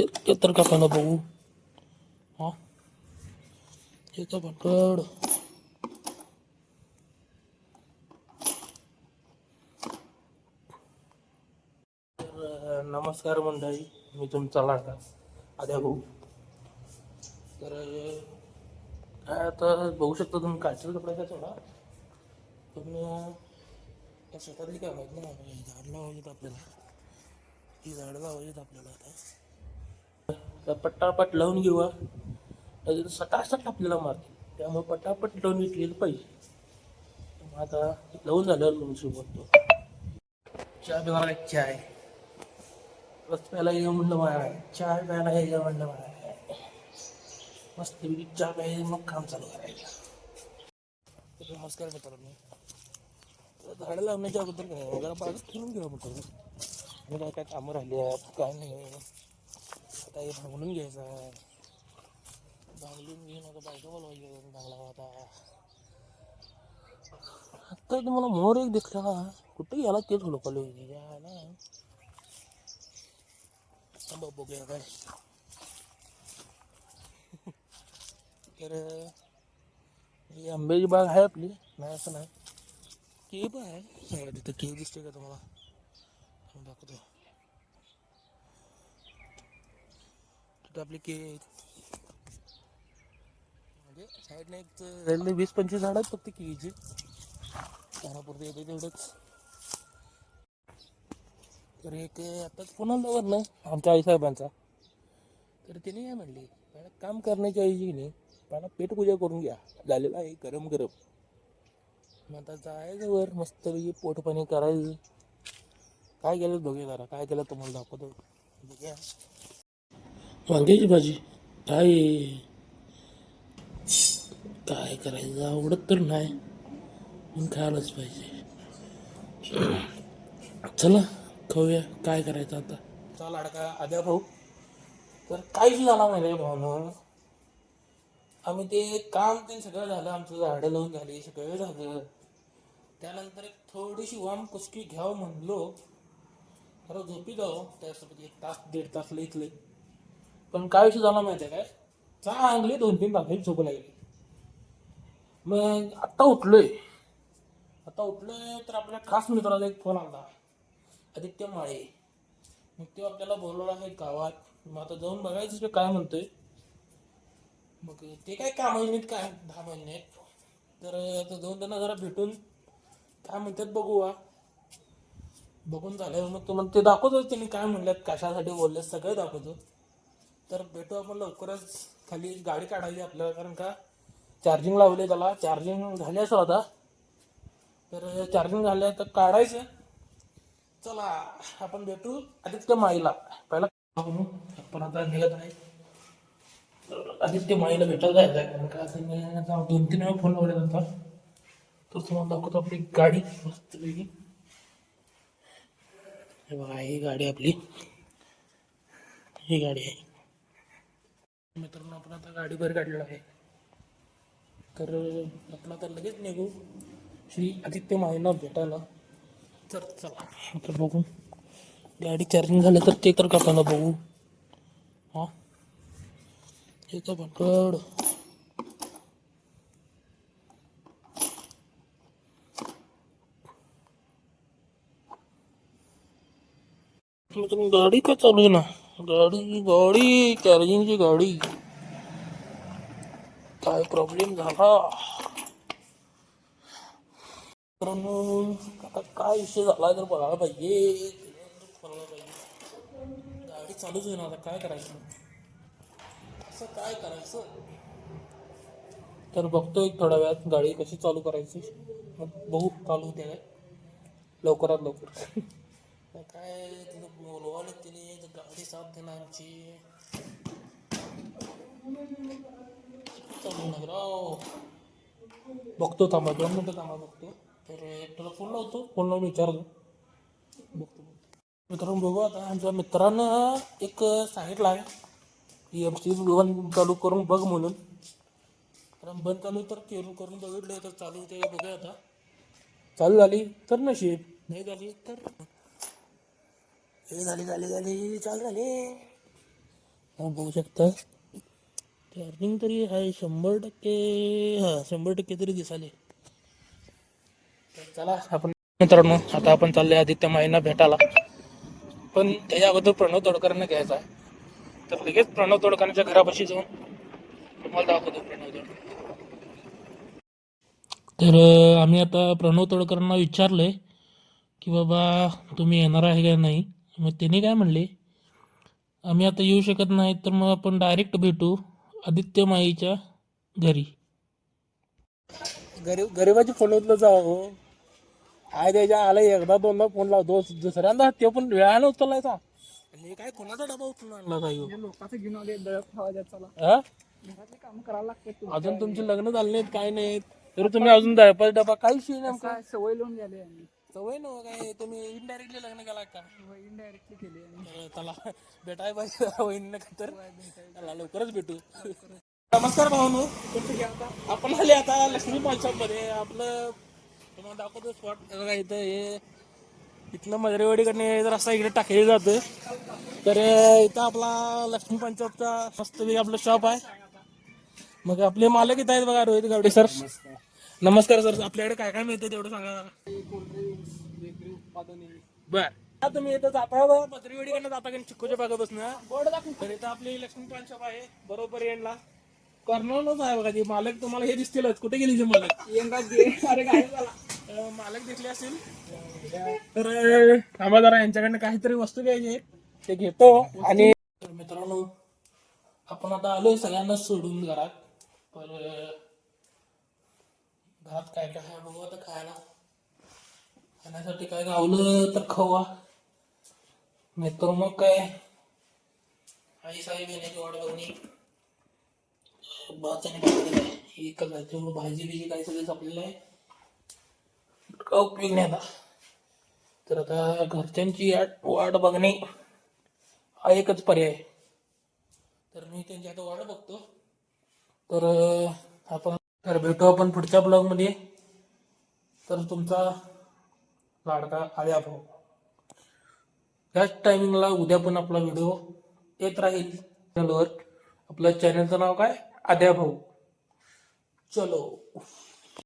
ते तर का पण बघू. हा हे का पकड. नमस्कार मंडळी, मी तुमचा लाडका आद्या भाऊ. तर काय आता बघू शकता तुम्ही, कालच्या कपड्याचा थोडा तुम्ही त्या शेतातली काय माहीत नाही. झाड लावायची आपल्याला, ही झाडं लावायची आपल्याला. आता पटापट लावून घेऊ, सटासट आपल्याला मारतील. त्यामुळे पटापट लावून घेतलेलं पाहिजे. आता लावून झाल्यावर तुमची बोलतो. चहा प्यायला चाय बस प्यायला ये म्हणलं मला, चहा प्यायला ये म्हणलं मला. मस्त चहा प्यायला मग काम चालू करायचं. नमस्कार मित्रांनो, झाडं लावण्याच्या अगोदर काय जरा बागेत फिरून घेऊ मित्रांनो. आणि काय काय कामं राहिली आहेत काय नाही. आता हे भांगलून घ्यायचं आहे, भांगलून घेऊन आता बायका बोलवायची भांगला. आता तुम्हाला मोर एक दिसला ना, कुठे गेला तेच लोकांना ना. बघूया काय. तर ही आंब्याची बाग आहे आपली, नाही असं नाही. केळी पण आहे सगळं तिथं. केळी दिसते का तुम्हाला? दाखवतो. तिथं आपली केळी आहेत, म्हणजे साईडने एक 20-25 झाड आहेत फक्त केळीची. त्यानापुरते येते तेवढंच. तर एक आताच फोन आला वरनं आमच्या आईसाहेबांचा. तर त्यांनी काय म्हणले, पहिला काम करण्याच्या ऐवजी नाही, पहिला पेटपूजा करून घ्या. झालेलं आहे गरम गरम. मग आता जायचं वर मस्तपैकी पोटपाणी करायचं. काय केलं बघूया, जरा काय केलं तुम्हाला दाखवतो. बघूया वांग्याची भाजी. काय काय करायचं, आवडत तर नाही पण खायलाच पाहिजे. चला खाऊया. काय करायचं आता. चला लाडका आद्या भाऊ. तर काहीच झाला नाही भावनं. आम्ही ते काम ते सगळं झालं, आमचं झाडं लावून झाली, सगळं झालं. त्यानंतर एक थोडीशी वाम कुसकी घ्यावं म्हणलो, खरं झोपी जाऊ त्यासाठी 1 तास 1.5 तास इथले. पण काय विषय झाला माहिती आहे काय, चांगली 2-3 तासाची झोप लागली. मग आत्ता उठलोय तर आपल्या खास मित्राचा एक फोन आला, आदित्य माळे. मग तो आपल्याला बोलवला आहे गावात. मग आता जाऊन बघायचं काय म्हणतोय. मग ते काय काम नाहीत, काय 10 महिने. तर आता जाऊन त्यांना जरा भेटून काय म्हणतात बघू. बघून झाल्यावर मग तुम्हाला ते दाखवतो, त्यांनी काय म्हणल्यात, कशासाठी बोलले सगळं दाखवतो. तर भेटू आपण लवकरच. खाली गाडी काढायची आपल्याला, कारण का चार्जिंग लावले, त्याला चार्जिंग झाले असं आता. तर चार्जिंग झालं तर काढायचं. चला आपण भेटू आदित्य माळीला. पहिला आपण आता निघत आहे. आदित्य माळीला भेटायला जायचं आहे, कारण का 2-3 वेळा फोन लावले होता. तर तुम्हाला दाखवतो आपली गाडी मस्तपैकी. हे बघा, ही गाडी आपली, ही गाडी आहे मित्रांनो. आपण आता गाडी बाहेर काढलेलं आहे. तर आपण आता लगेच निघू श्री आदित्य माळीला भेटायला. तर चला आता बघू, गाडी चार्जिंग झालं तर ते तर करताना बघू. हा हे का पकड. गाडी का चालू आहे ना, गाडी चार्जिंगची गाडी. काय प्रॉब्लेम झाला मित्रांनो, आता काय विषय झाला तर बघायला पाहिजे. गाडी चालूच आहे ना, आता काय करायचं, असं काय करायचं. तर बघतोय थोड्या वेळात गाडी कशी चालू करायची. मग बघू चालू होते काय लवकरात लवकर. काय तिथं बोलवाले तिने, गाडी साफ देणार आमची चालू नाही राव. बघतो थांबा, 2 मिनटं थांबा बघतो. तर तुला फोन लावतो, फोन लावून विचारतो. बघतो मित्रांनो. बघू आता आमच्या मित्रानं एक सांगितलं आहे MC बंद चालू करून बघ म्हणून. कारण बंद चालू तर करून बघितलं तर चालू होते. बघूया आता, चालू झाली तर नशीब, नाही झाली तर हे झाली चालू झाली. बघू शकता चार्जिंग तरी आहे 100%. हा 100% तरी दिसाले. तर चला आपण मित्रांनो आता आपण चाललोय आदित्य माईंना भेटायला. पण त्याच्या अगोदर प्रणव तोडकरांना घ्यायचा आहे. तर लगेच प्रणव तोडकरांच्या घरापाशी जाऊन तुम्हाला दाखवतो प्रणव तोडकर. तर आम्ही आता प्रणव तोडकरांना विचारलंय की बाबा तुम्ही येणार आहे का नाही. मग त्यांनी काय म्हणले, आम्ही आता येऊ शकत नाही तर मग आपण डायरेक्ट भेटू आदित्य माईच्या घरी. गरीबाची फोन उचलत जावं हो. आय त्याच्या आला एकदा दोनदा फोन लावतो, दुसऱ्यांदा ते पण वेळानं उचलायचा. हे काय कोणाचा डबा उचलून आणला काय लोकांचं घेऊन आले दळप खावा चला हा. घरातले काम करायला लागते अजून तुमचे लग्न झाले नाहीत काय नाहीत तर तुम्ही अजून दळपाचा डबा काही शिव नेमका सवय लावून गेले आम्ही सवय नव्ह काय. तुम्ही इनडायरेक्टली लग्न केला का. इनडायरेक्टली केले तर त्याला भेटाय पाहिजे वहिनीनं तर त्याला लवकरच भेटू. नमस्कार भाऊनो. आपण आले आता लक्ष्मी पालशॉप मध्ये. आपलं तुम्हाला दाखवतो स्पॉट बघा. इथं हे इथलं मजरेवाडीकडनं जर असा इकडे टाकले जातं. तर इथं आपला लक्ष्मी पंचॉपचा मस्तपैकी आपलं शॉप आहे. मग आपले मालक इथं आहेत बघा, रोहित गावडे सर. नमस्कार सर. आपल्याकडे काय काय मिळतं तेवढं सांगा. बेकरी उत्पादने बर. आता तुम्ही इथं जाता मजरेवाडीकडनं जाता का चिक्कूच्या बागापासून तर इथं आपली लक्ष्मी पंचॉप आहे बरोबर एंडला कॉर्नरलाच आहे बघा. ते मालक तुम्हाला हे दिसतीलच. कुठे गेली ते मालक. अरे काय झाला मालक दिसले असतील तर थांबा जरा, यांच्याकडनं काहीतरी वस्तू घ्यायची ते घेतो. आणि तर मित्रांनो आपण आता आलोय सगळ्यांना सोडून घरात. पण घरात काय काय आहे बघू आता. खाण्यासाठी काय गावलं तर खवा नाही तर मग काय आई साहेब येण्याची वाट बघणी. भात आणि भाकरी आहे ही कसं भाजी बिजी काही सगळं संपलेलं आहे. का उपयोग नाही आता. तर आता घरच्यांची वाट बघणे हा एकच पर्याय. तर मी त्यांची आता वाट बघतो. तर आपण तर भेटू आपण पुढच्या ब्लॉगमध्ये. तर तुमचा लाडका आद्या भाऊ याच टायमिंगला उद्या पण आपला व्हिडिओ येत राहील चॅनलवर. आपल्या चॅनलचं नाव काय, आद्या भाऊ. चलो.